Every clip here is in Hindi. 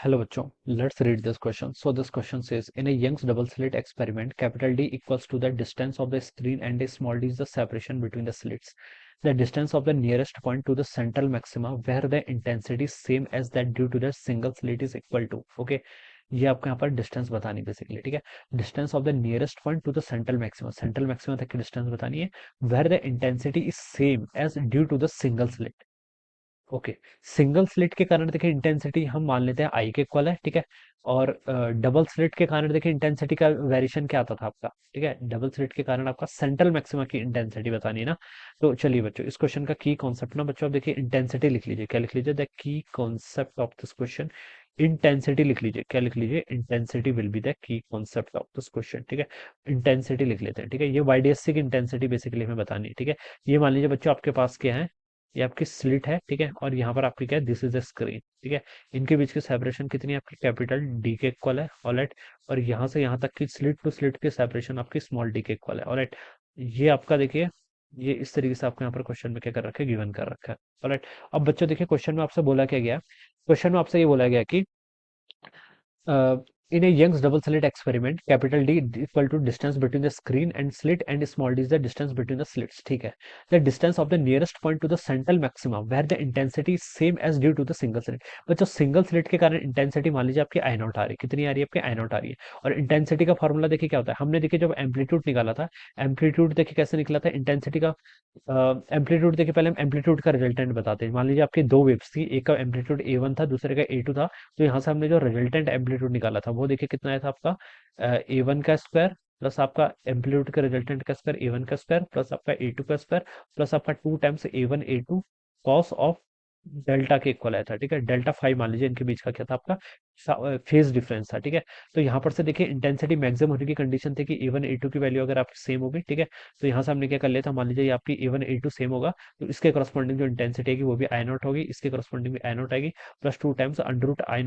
Hello बच्चों, let's read this question. So this question says, in a Young's double slit experiment, capital D equals to the distance of the screen and a small d is the separation between the slits. The distance of the nearest point to the central maxima where the intensity same as that due to the single slit is equal to. Okay, ये आपको यहाँ पर डिस्टेंस बतानी बेसिकली, ठीक है। Distance of the nearest point to the central maxima तक की डिस्टेंस बतानी है, where the intensity is same as due to the single slit. Okay, single slit के कारण देखिए इंटेंसिटी हम मान लेते हैं आई के इक्वल है, ठीक है। और डबल स्लिट के कारण देखिए इंटेंसिटी का वेरिएशन क्या आता था आपका, ठीक है। डबल स्लिट के कारण आपका सेंट्रल मैक्सिमा की इंटेंसिटी बतानी है ना। तो चलिए बच्चों, इस क्वेश्चन का की कॉन्सेप्ट ना बच्चों, आप देखिए इंटेंसिटी लिख लीजिए, क्या लिख लीजिए, the key concept of this question. Intensity लिख लीजिए, क्या लिख लीजिए, intensity will be the key concept of this question, ठीक है। इंटेंसिटी लिख लेते हैं, ठीक है। ये वाईडीएससी की इंटेंसिटी बेसिकली हमें बतानी है, ठीक है। ये मान लीजिए बच्चों आपके पास क्या है, ये आपकी स्लिट है, ठीक है। और यहाँ पर आपकी क्या है, दिस इज द स्क्रीन, ठीक है। इनके बीच की सेपरेशन कितनी है आपकी, कैपिटल डी के इक्वल है, ऑलराइट। और यहाँ से यहाँ तक की स्लिट टू स्लिट की सेपरेशन आपकी स्मॉल डी के इक्वल है, ऑलराइट। ये आपका देखिए, ये इस तरीके से आपको यहाँ पर क्वेश्चन में क्या कर रखा है, गिवन कर रखा है, ऑलराइट। अब बच्चों देखिए, क्वेश्चन में आपसे बोला क्या गया, क्वेश्चन में आपसे ये बोला गया कि in a Young's double slit experiment, capital D equal to distance between the screen and slit and small d is the distance between the slits, ठीक है। The distance of the nearest point to the central maxima where the intensity is same as due to the single slit। बच्चों सिंगल स्लिट के कारण इंटेंसिटी मान लीजिए आपकी आई नॉट आ रही है, कितनी आ रही है आपकी, आई नॉट आ रही है। और इंटेंसिटी का फॉर्मूला देखिए क्या होता है, हमने देखिए जब एम्पलीट्यूड निकाला था, एम्पलीट्यूड देखिए कैसे निकला था इंटेंसिटी का। एम्पलीट्यूड देखिए, पहले हम एम्पलीट्यूड का रिजल्टेंट बताते हैं। मान लीजिए आपकी दो वेव्स थी, एक का एम्पलीट्यूड ए1 था, दूसरे का ए2 था। तो यहाँ से हमने जो रिजल्टेंट एम्पलीट्यूड निकाला था वो देखिए कितना आया था आपका, ए1 का स्क्वायर प्लस आपका एम्पलीट्यूड का रिजल्टेंट का स्क्वायर ए1 का स्क्वायर प्लस आपका ए2 का स्क्वायर प्लस आपका 2 times A1 A2 cos of delta के इक्वल आया था, ठीक है। डेल्टा 5 मान लीजिए इनके बीच का क्या था आपका, फेज डिफरेंस था, ठीक है। तो यहाँ पर से देखिए इंटेंसिटी मैक्सिमम होने की कंडीशन थी कि ए1 ए2 की वैल्यू अगर आपकी सेम होगी, ठीक है। तो यहाँ से हमने क्या कर लिया था, मान लीजिए ये आपकी ए1 ए2 सेम होगा, तो इसके करस्पॉन्डिंग जो इंटेंसिटी आएगी वो भी आई नॉट होगी, इसके करस्पॉन्डिंग भी आई नॉट आएगी, plus 2 times under root I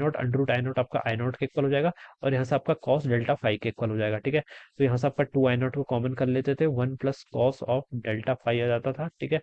naught आपका आई नॉट के इक्वल हो जाएगा। और यहाँ से आपका कॉस डेल्टा 5 के इक्वल हो जाएगा, ठीक है। तो यहाँ से आपका 2 आई नॉट को कॉमन कर लेते थे, 1 प्लस कॉस ऑफ डेल्टा 5 आ जाता था, ठीक है।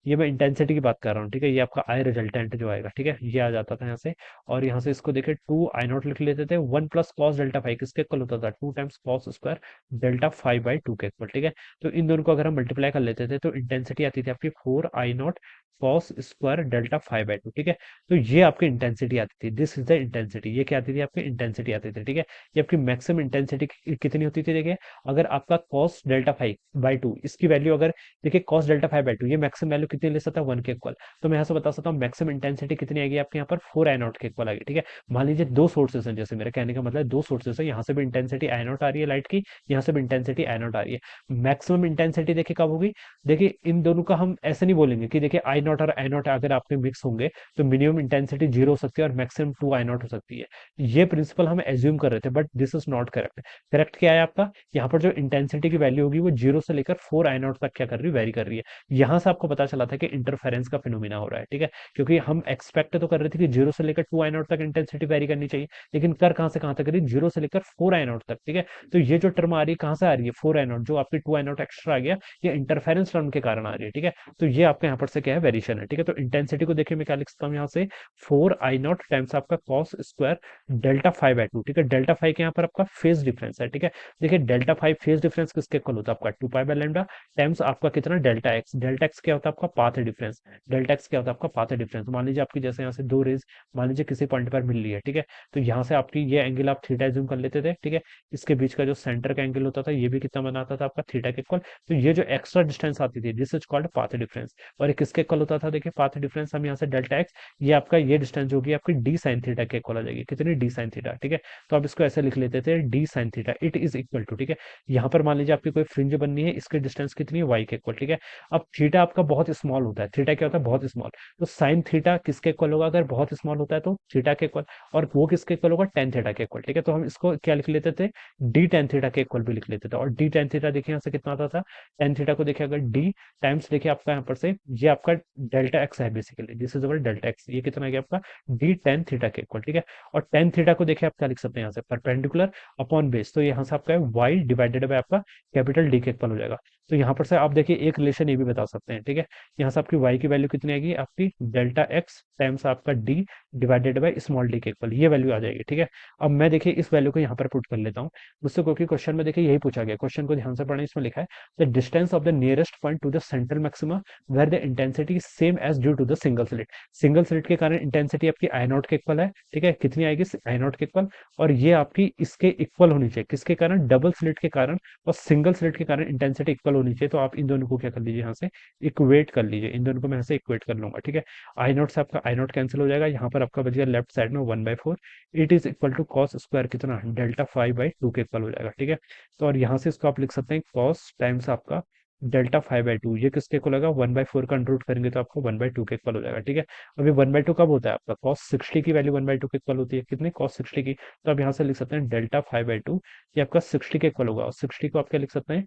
ये मैं इंटेंसिटी की बात कर रहा हूँ, ठीक है। ये आपका आई रिजल्टेंट जो आएगा, ठीक है, ये आ जाता था यहाँ से। और यहाँ से इसको देखिए 2 आई नॉट लिख लेते थे, 1 प्लस कॉस डेल्टा 5 किसके इक्वल होता था, 2 टाइम्स कॉस स्क्वायर डेल्टा 5/2 के इक्वल, ठीक है। तो इन दोनों को अगर हम मल्टीप्लाई कर लेते थे तो इंटेंसिटी आती थी आपकी 4 आई नॉट कॉस स्क्वायर डेल्टा 5/2, ठीक है। तो ये आपकी इंटेंसिटी आती थी, दिस इज द इंटेंसिटी। ये क्या आती थी आपकी, इंटेंसिटी आती थी, ठीक है। ये आपकी मैक्सिमम इंटेंसिटी कितनी होती थी, देखिए अगर आपका कॉस डेल्टा 5/2 इसकी वैल्यू अगर, देखिए कॉस डेल्टा 5/2 ये मैक्सिमम वैल्यू कितनी ले सकता है, 1 के इक्वल। तो मैं यहाँ से बता सकता हूँ मैक्सिमम इंटेंसिटी कितनी आएगी आपके यहाँ पर, 4 आई नॉट के इक्वल आएगी, ठीक है। मान लीजिए दो सोर्सेस हैं, जैसे मेरे कहने का मतलब दो सोर्सेस है, यहाँ से भी इंटेंसिटी आई नॉट आ रही है लाइट की, यहाँ से भी इंटेंसिटी आई नॉट आ रही है। मैक्सिमम इंटेंसिटी देखिए कब होगी, देखिए इन दोनों का हम ऐसे नहीं बोलेंगे कि देखिए आई नॉट और आई नॉट अगर आपके मिक्स होंगे तो मिनिमम इंटेंसिटी 0 हो सकती है और मैक्सिमम 2 आई नॉट हो सकती है। ये प्रिंसिपल हम एज्यूम कर रहे थे, but this is not correct. Correct क्या है आपका, यहाँ पर जो इंटेंसिटी की वैल्यू होगी वो 0 से लेकर 4 आई नॉट तक क्या कर रही है, वेरी कर रही है। यहाँ से आपको पता चला था कि इंटरफेरेंस का फिनोमिना हो रहा है, ठीक है। क्योंकि हम एक्सपेक्ट तो कर रहे थे कि 0 से लेकर 2 आई नॉट तक इंटेंसिटी वेरी करनी चाहिए, लेकिन कर कहाँ से कहाँ तक रही, 0 से लेकर 4 आई नॉट तक, ठीक है। तो ये जो टर्म आ रही है कहाँ से आ रही है, 4 आई नॉट, जो आपकी 2 आई नॉट एक्स्ट्रा आ गया, ये इंटरफेरेंस टर्म के कारण आ रही है, ठीक है। तो ये आपका यहाँ पर से क्या है, वेरिएशन है, ठीक है। तो इंटेंसिटी को देखिए मैं क्या लिख सकता हूँ यहाँ से, 4 आई नॉट टाइम्स आपका कॉस स्क्वायर डेल्टा 5/2, ठीक है। डेल्टा 5 के यहाँ पर आपका फेज डिफरेंस है, ठीक है। देखिए डेल्टा 5 फेज डिफरेंस किसके इक्वल होता है आपका, 2 पाई/लैम्डा टाइम्स आपका कितना, डेल्टा एक्स। डेल्टा एक्स क्या होता है आपका, पाथ डिफरेंस। डेल्टा एक्स क्या होता है आपका, पाथ डिफरेंस। मान लीजिए आपकी जैसे यहाँ से दो रेज मान लीजिए किसी पॉइंट पर मिल रही है, ठीक है। तो यहाँ से आपकी ये एंगल आप थीटा जूम कर लेते थे, ठीक है। इसके बीच का जो सेंटर का एंगल होता था ये भी कितना बनाता था आपका, थीटा के इक्वल। तो ये जो एक्स्ट्रा डिस्टेंस आती थी this is called path difference. और ये किसके इक्वल होता था, देखिए पाथ डिफरेंस हम यहाँ से डेल्टा एक्स, ये आपका ये डिस्टेंस होगी आपकी डी साइन थीटा के इक्वल आ जाएगी, कितनी, डी साइन थीटा, ठीक है। तो आप इसको ऐसे लिख लेते थे, d sine theta it is equal to, ठीक है। यहाँ पर मान लीजिए आपकी कोई फ्रिंज बननी है, इसकी डिस्टेंस कितनी है, वाई के इक्वल, ठीक है। अब थीटा आपका बहुत स्मॉल होता है, थीटा क्या होता है, बहुत स्मॉल। तो साइन थीटा किसके इक्वल होगा, अगर बहुत स्मॉल होता है तो थीटा के इक्वल, और वो किसके इक्वल होगा, टेन थीटा के इक्वल, ठीक है। तो हम इसको क्या लिख लेते थे, डी टेन थीटा के इक्वल भी लिख लेते थे। और डी टेन थीटा देखिए यहाँ से कितना आता था, टेन थीटा को देखिए अगर डी टाइम्स देखिए आपका यहाँ पर से ये आपका डेल्टा एक्स है basically, this is our delta x, ये कितना आ गया आपका, डी टेन थीटा के इक्वल, ठीक है। और टेन थीटा को देखिए आप क्या लिख सकते हैं यहाँ से, परपेंडिकुलर अपॉन बेस, तो यहाँ से आपका वाई डिवाइडेड बाय आपका कैपिटल डी के इक्वल हो जाएगा। तो यहाँ पर से आप देखिए एक रिलेशन ये भी बता सकते हैं, ठीक है। यहाँ से आपकी y की वैल्यू कितनी आएगी, आपकी डेल्टा एक्स टाइम्स आपका d divided by small d के इक्वल, ये वैल्यू आ जाएगी, ठीक है। अब मैं देखिए इस वैल्यू को यहाँ पर पुट कर लेता हूँ मुझसे, क्योंकि क्वेश्चन में देखिए यही पूछा गया। क्वेश्चन को ध्यान से पढ़ें, इसमें लिखा है the distance of the nearest point to the central maxima where the intensity same as due to the single slit. Single slit के कारण इंटेंसिटी आपकी आई नॉट के इक्वल है, ठीक है, कितनी आएगी, आई नॉट के इक्वल, और ये आपकी इसके इक्वल होनी चाहिए, किसके कारण, डबल स्लिट के कारण और सिंगल स्लिट के कारण इंटेंसिटी इक्वल होनी चाहिए। तो आप इन दोनों को क्या कर लीजिए, यहाँ से इक्वेट कर लीजिए, इन दोनों को मैं यहाँ से इक्वेट कर लूंगा, ठीक है। आई नॉट से आपका आई नॉट कैंसिल हो जाएगा, यहाँ पर आपका बच गया लेफ्ट साइड में 1/4, it is equal to cos square कितना, डेल्टा 5/2 के इक्वल हो जाएगा, ठीक है। तो और यहाँ से इसको आप लिख सकते हैं कॉस टाइम्स आपका डेल्टा 5/2, ये किसके इक्वल होगा, 1/4 का अंडर रूट करेंगे तो आपको 1/2 के इक्वल हो जाएगा, ठीक है। अभी 1/2 कब होता है आपका, कॉस 60 की वैल्यू 1/2 के इक्वल होती है, कितनी, कॉस 60 की। तो आप यहाँ से लिख सकते हैं डेल्टा 5/2, ये आपका 60 के इक्वल होगा, और 60 को आप क्या लिख सकते हैं,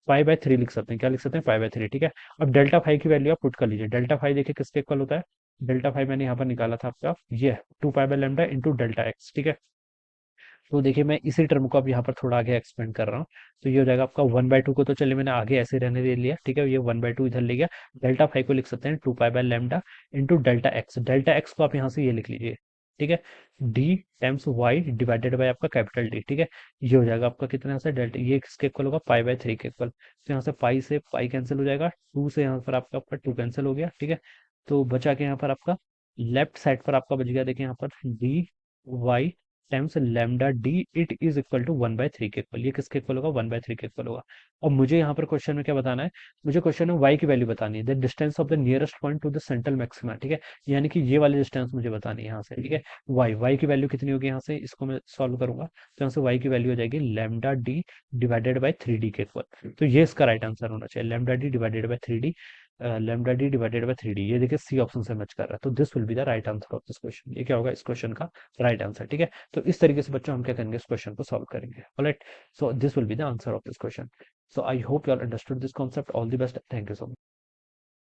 5/3 लिख सकते हैं, क्या लिख सकते हैं, 5/3, ठीक है। अब डेल्टा 5 की वैल्यू आप पुट कर लीजिए, डेल्टा 5 देखिए किसके इक्वल होता है, डेल्टा 5 मैंने यहाँ पर निकाला था आपका, ये 2 pi by lambda into delta x, ठीक है। तो देखिए मैं इसी टर्म को अब यहाँ पर थोड़ा आगे एक्सपेंड कर रहा हूँ, तो ये हो जाएगा आपका 1/2 को तो चलिए मैंने आगे ऐसे रहने दे लिया, ठीक है, ये 1/2 इधर ले गया। डेल्टा 5 को लिख सकते हैं 2 pi by lambda into delta x, delta x को आप यहाँ से ये लिख लीजिए, ठीक है, d times y divided by आपका कैपिटल डी, ठीक है। ये हो जाएगा आपका कितना, यहाँ से डेल्टा, ये किसके इक्वल होगा, पाई/3 के इक्वल। तो यहाँ से पाई से पाई कैंसिल हो जाएगा, टू से यहाँ पर आपका आपका टू कैंसिल हो गया, ठीक है। तो बचा के यहाँ पर आपका लेफ्ट साइड पर आपका बच गया, देखिए यहाँ पर d y times lambda D, it is equal to 1/3 के इक्वल, ये किसके इक्वल होगा, 1/3 के इक्वल होगा। और मुझे यहाँ पर क्वेश्चन में क्या बताना है, मुझे क्वेश्चन में y की वैल्यू बतानी है, the distance of the nearest point to the central maxima, ठीक है, यानी कि ये वाली डिस्टेंस मुझे बतानी है यहाँ से, ठीक है। y की वैल्यू कितनी होगी, यहाँ से इसको मैं सॉल्व करूंगा तो यहाँ से y की वैल्यू हो जाएगी lambda D divided by 3d के इक्वल। तो ये इसका राइट आंसर होना चाहिए, lambda D divided by 3d, lambda D divided by 3d, ये देखिए सी ऑप्शन से मैच कर रहा है, तो this will be the right answer of this question, ये क्या होगा इस क्वेश्चन का राइट आंसर, ठीक है। तो इस तरीके से बच्चों हम क्या करेंगे, इस क्वेश्चन को सॉल्व करेंगे, alright. So this will be the answer of this question. So I hope you all understood this concept. All the best. Thank you so much.